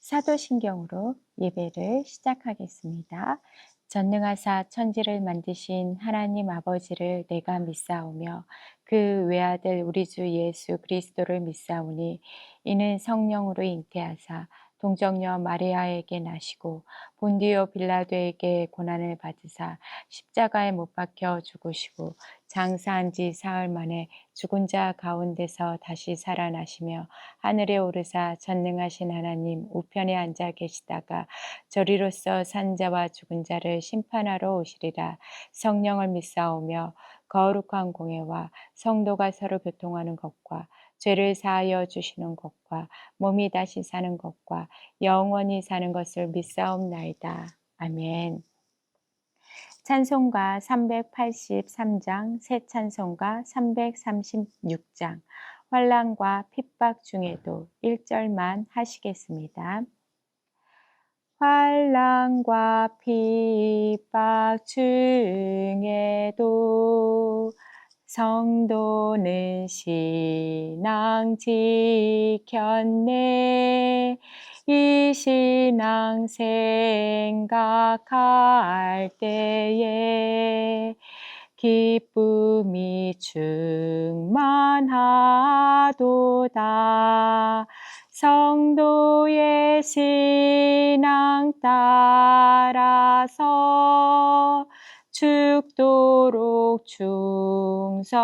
사도신경으로 예배를 시작하겠습니다. 전능하사 천지를 만드신 하나님 아버지를 내가 믿사오며 그 외아들 우리 주 예수 그리스도를 믿사오니 이는 성령으로 잉태하사 동정녀 마리아에게 나시고 본디오 빌라도에게 고난을 받으사 십자가에 못 박혀 죽으시고 장사한 지 사흘 만에 죽은 자 가운데서 다시 살아나시며 하늘에 오르사 전능하신 하나님 우편에 앉아 계시다가 저리로서 산 자와 죽은 자를 심판하러 오시리라. 성령을 믿사오며 거룩한 공회와 성도가 서로 교통하는 것과 죄를 사하여 주시는 것과 몸이 다시 사는 것과 영원히 사는 것을 믿사옵나이다. 아멘. 찬송가 383장, 새 찬송가 336장, 환난과 핍박 중에도 1절만 하시겠습니다. 환난과 핍박 중에도 성도는 신앙 지켰네. 이 신앙 생각할 때에 기쁨이 충만하도다. 성도의 신앙 따라서 죽도록 충성하겠네.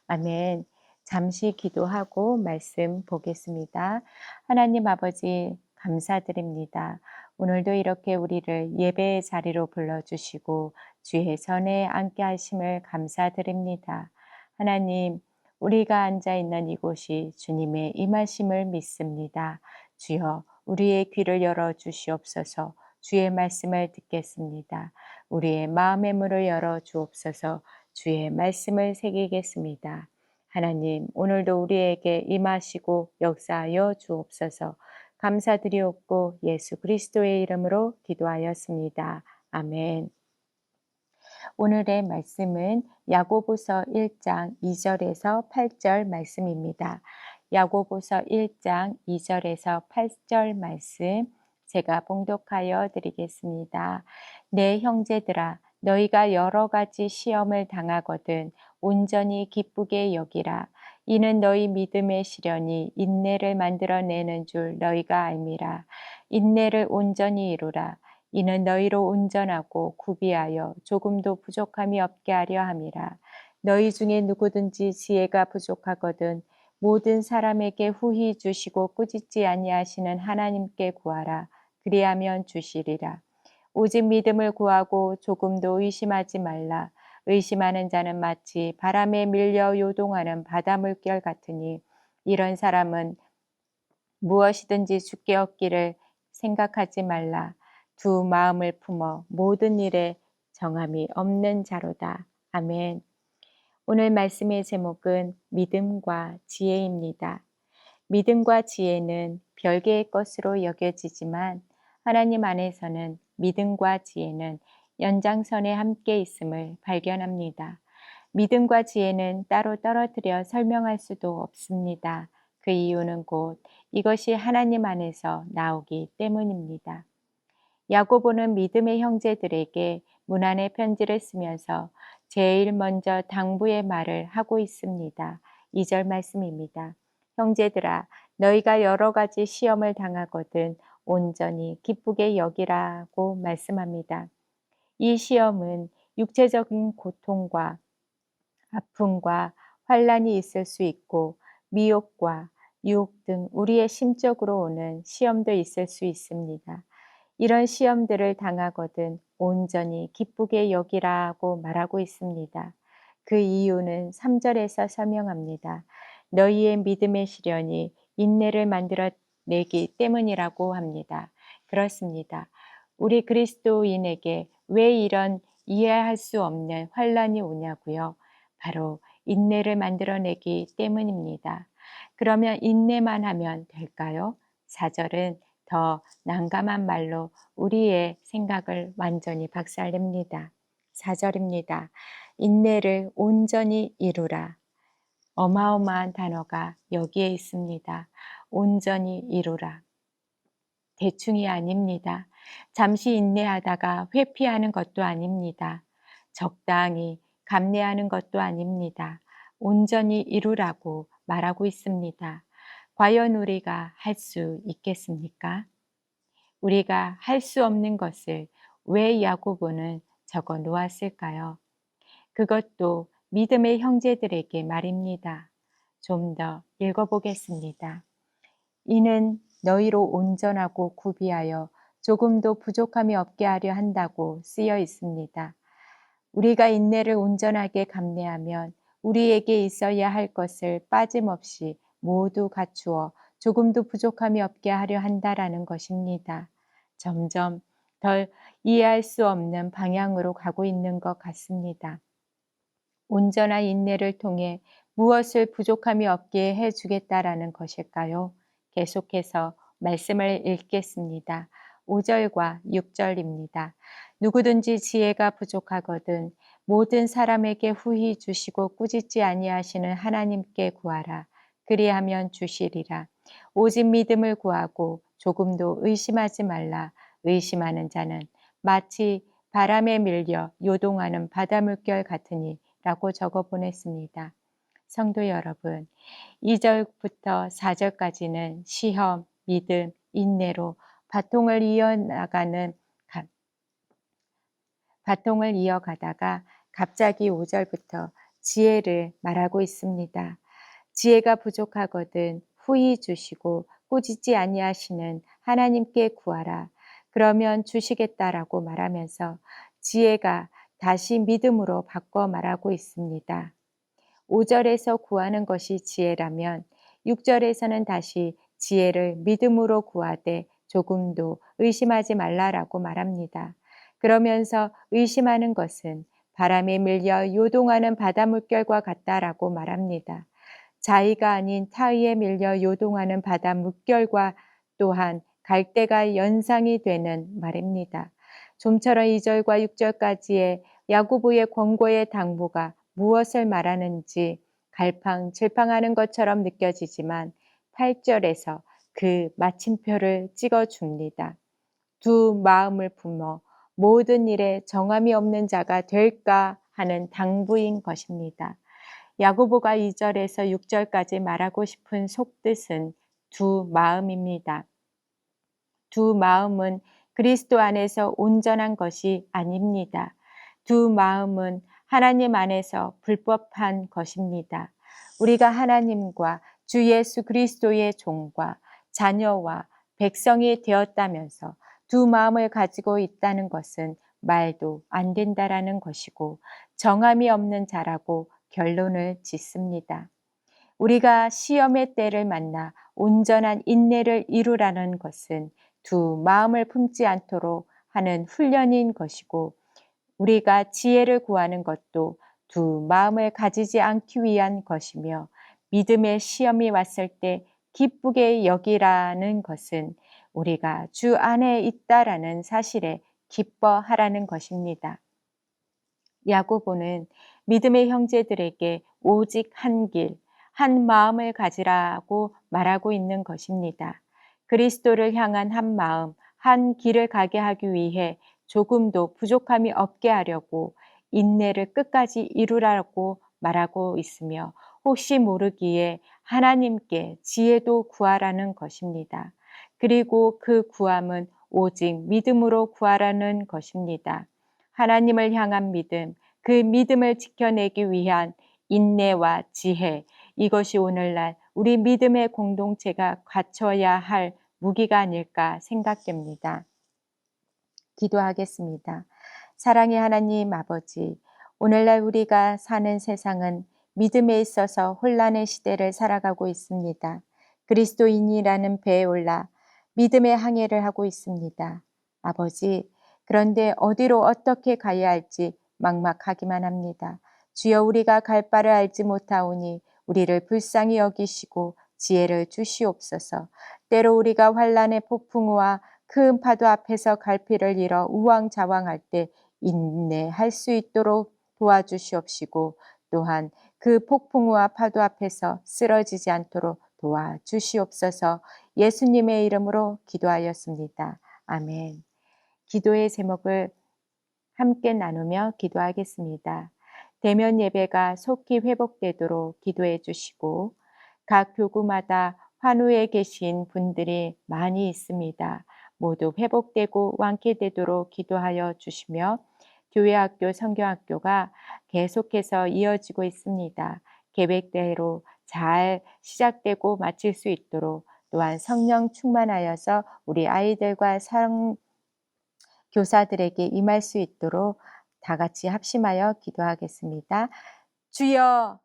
아멘. 잠시 기도하고 말씀 보겠습니다. 하나님 아버지 감사드립니다. 오늘도 이렇게 우리를 예배의 자리로 불러주시고 주의 전에 앉게 하심을 감사드립니다. 하나님, 우리가 앉아있는 이곳이 주님의 임하심을 믿습니다. 주여, 우리의 귀를 열어주시옵소서. 주의 말씀을 듣겠습니다. 우리의 마음의 문을 열어주옵소서. 주의 말씀을 새기겠습니다. 하나님, 오늘도 우리에게 임하시고 역사하여 주옵소서. 감사드리옵고 예수 그리스도의 이름으로 기도하였습니다. 아멘. 오늘의 말씀은 야고보서 1장 2절에서 8절 말씀입니다. 야고보서 1장 2절에서 8절 말씀 제가 봉독하여 드리겠습니다. 내 형제들아, 너희가 여러 가지 시험을 당하거든 온전히 기쁘게 여기라. 이는 너희 믿음의 시련이 인내를 만들어내는 줄 너희가 알미라. 인내를 온전히 이루라. 이는 너희로 온전하고 구비하여 조금도 부족함이 없게 하려 함이라. 너희 중에 누구든지 지혜가 부족하거든 모든 사람에게 후히 주시고 꾸짖지 아니하시는 하나님께 구하라. 그리하면 주시리라. 오직 믿음을 구하고 조금도 의심하지 말라. 의심하는 자는 마치 바람에 밀려 요동하는 바다 물결 같으니 이런 사람은 무엇이든지 주께 얻기를 생각하지 말라. 두 마음을 품어 모든 일에 정함이 없는 자로다. 아멘. 오늘 말씀의 제목은 믿음과 지혜입니다. 믿음과 지혜는 별개의 것으로 여겨지지만 하나님 안에서는 믿음과 지혜는 연장선에 함께 있음을 발견합니다. 믿음과 지혜는 따로 떨어뜨려 설명할 수도 없습니다. 그 이유는 곧 이것이 하나님 안에서 나오기 때문입니다. 야고보는 믿음의 형제들에게 문안의 편지를 쓰면서 제일 먼저 당부의 말을 하고 있습니다. 2절 말씀입니다. 형제들아, 너희가 여러 가지 시험을 당하거든 온전히 기쁘게 여기라고 말씀합니다. 이 시험은 육체적인 고통과 아픔과 환난이 있을 수 있고 미혹과 유혹 등 우리의 심적으로 오는 시험도 있을 수 있습니다. 이런 시험들을 당하거든 온전히 기쁘게 여기라고 말하고 있습니다. 그 이유는 3절에서 설명합니다. 너희의 믿음의 시련이 인내를 만들어내기 때문이라고 합니다. 그렇습니다. 우리 그리스도인에게 왜 이런 이해할 수 없는 환난이 오냐고요? 바로 인내를 만들어내기 때문입니다. 그러면 인내만 하면 될까요? 4절은 더 난감한 말로 우리의 생각을 완전히 박살냅니다. 4절입니다. 인내를 온전히 이루라. 어마어마한 단어가 여기에 있습니다. 온전히 이루라. 대충이 아닙니다. 잠시 인내하다가 회피하는 것도 아닙니다. 적당히 감내하는 것도 아닙니다. 온전히 이루라고 말하고 있습니다. 과연 우리가 할 수 있겠습니까? 우리가 할 수 없는 것을 왜 야고보는 적어 놓았을까요? 그것도 믿음의 형제들에게 말입니다. 좀 더 읽어보겠습니다. 이는 너희로 온전하고 구비하여 조금도 부족함이 없게 하려 한다고 쓰여 있습니다. 우리가 인내를 온전하게 감내하면 우리에게 있어야 할 것을 빠짐없이 모두 갖추어 조금도 부족함이 없게 하려 한다라는 것입니다. 점점 덜 이해할 수 없는 방향으로 가고 있는 것 같습니다. 온전한 인내를 통해 무엇을 부족함이 없게 해주겠다라는 것일까요? 계속해서 말씀을 읽겠습니다. 5절과 6절입니다. 누구든지 지혜가 부족하거든 모든 사람에게 후히 주시고 꾸짖지 아니하시는 하나님께 구하라. 그리하면 주시리라. 오직 믿음을 구하고 조금도 의심하지 말라. 의심하는 자는 마치 바람에 밀려 요동하는 바닷물결 같으니 라고 적어 보냈습니다. 성도 여러분, 2절부터 4절까지는 시험, 믿음, 인내로 바통을 이어가다가 갑자기 5절부터 지혜를 말하고 있습니다. 지혜가 부족하거든 후히 주시고 꾸짖지 아니하시는 하나님께 구하라. 그러면 주시겠다라고 말하면서 지혜가 다시 믿음으로 바꿔 말하고 있습니다. 5절에서 구하는 것이 지혜라면 6절에서는 다시 지혜를 믿음으로 구하되 조금도 의심하지 말라라고 말합니다. 그러면서 의심하는 것은 바람에 밀려 요동하는 바다 물결과 같다라고 말합니다. 자의가 아닌 타의에 밀려 요동하는 바다 물결과 또한 갈대가 연상이 되는 말입니다. 좀처럼 2절과 6절까지의 야고보의 권고의 당부가 무엇을 말하는지 갈팡질팡하는 것처럼 느껴지지만 8절에서 그 마침표를 찍어줍니다. 두 마음을 품어 모든 일에 정함이 없는 자가 될까 하는 당부인 것입니다. 야고보가 2절에서 6절까지 말하고 싶은 속뜻은 두 마음입니다. 두 마음은 그리스도 안에서 온전한 것이 아닙니다. 두 마음은 하나님 안에서 불법한 것입니다. 우리가 하나님과 주 예수 그리스도의 종과 자녀와 백성이 되었다면서 두 마음을 가지고 있다는 것은 말도 안 된다라는 것이고 정함이 없는 자라고 결론을 짓습니다. 우리가 시험의 때를 만나 온전한 인내를 이루라는 것은 두 마음을 품지 않도록 하는 훈련인 것이고 우리가 지혜를 구하는 것도 두 마음을 가지지 않기 위한 것이며 믿음의 시험이 왔을 때 기쁘게 여기라는 것은 우리가 주 안에 있다라는 사실에 기뻐하라는 것입니다. 야고보는 믿음의 형제들에게 오직 한 길, 한 마음을 가지라고 말하고 있는 것입니다. 그리스도를 향한 한 마음, 한 길을 가게 하기 위해 조금도 부족함이 없게 하려고 인내를 끝까지 이루라고 말하고 있으며 혹시 모르기에 하나님께 지혜도 구하라는 것입니다. 그리고 그 구함은 오직 믿음으로 구하라는 것입니다. 하나님을 향한 믿음, 그 믿음을 지켜내기 위한 인내와 지혜, 이것이 오늘날 우리 믿음의 공동체가 갖춰야 할 무기가 아닐까 생각됩니다. 기도하겠습니다. 사랑의 하나님 아버지, 오늘날 우리가 사는 세상은 믿음에 있어서 혼란의 시대를 살아가고 있습니다. 그리스도인이라는 배에 올라 믿음의 항해를 하고 있습니다. 아버지, 그런데 어디로 어떻게 가야 할지 막막하기만 합니다. 주여 우리가 갈 바를 알지 못하오니 우리를 불쌍히 여기시고 지혜를 주시옵소서. 때로 우리가 환란의 폭풍우와 큰 파도 앞에서 갈피를 잃어 우왕좌왕할 때 인내할 수 있도록 도와주시옵시고 또한 그 폭풍우와 파도 앞에서 쓰러지지 않도록 도와주시옵소서. 예수님의 이름으로 기도하였습니다. 아멘. 기도의 제목을 함께 나누며 기도하겠습니다. 대면 예배가 속히 회복되도록 기도해 주시고, 각 교구마다 환우에 계신 분들이 많이 있습니다. 모두 회복되고 완쾌되도록 기도하여 주시며, 교회 학교, 성경학교가 계속해서 이어지고 있습니다. 계획대로 잘 시작되고 마칠 수 있도록, 또한 성령 충만하여서 우리 아이들과 교사들에게 임할 수 있도록 다 같이 합심하여 기도하겠습니다. 주여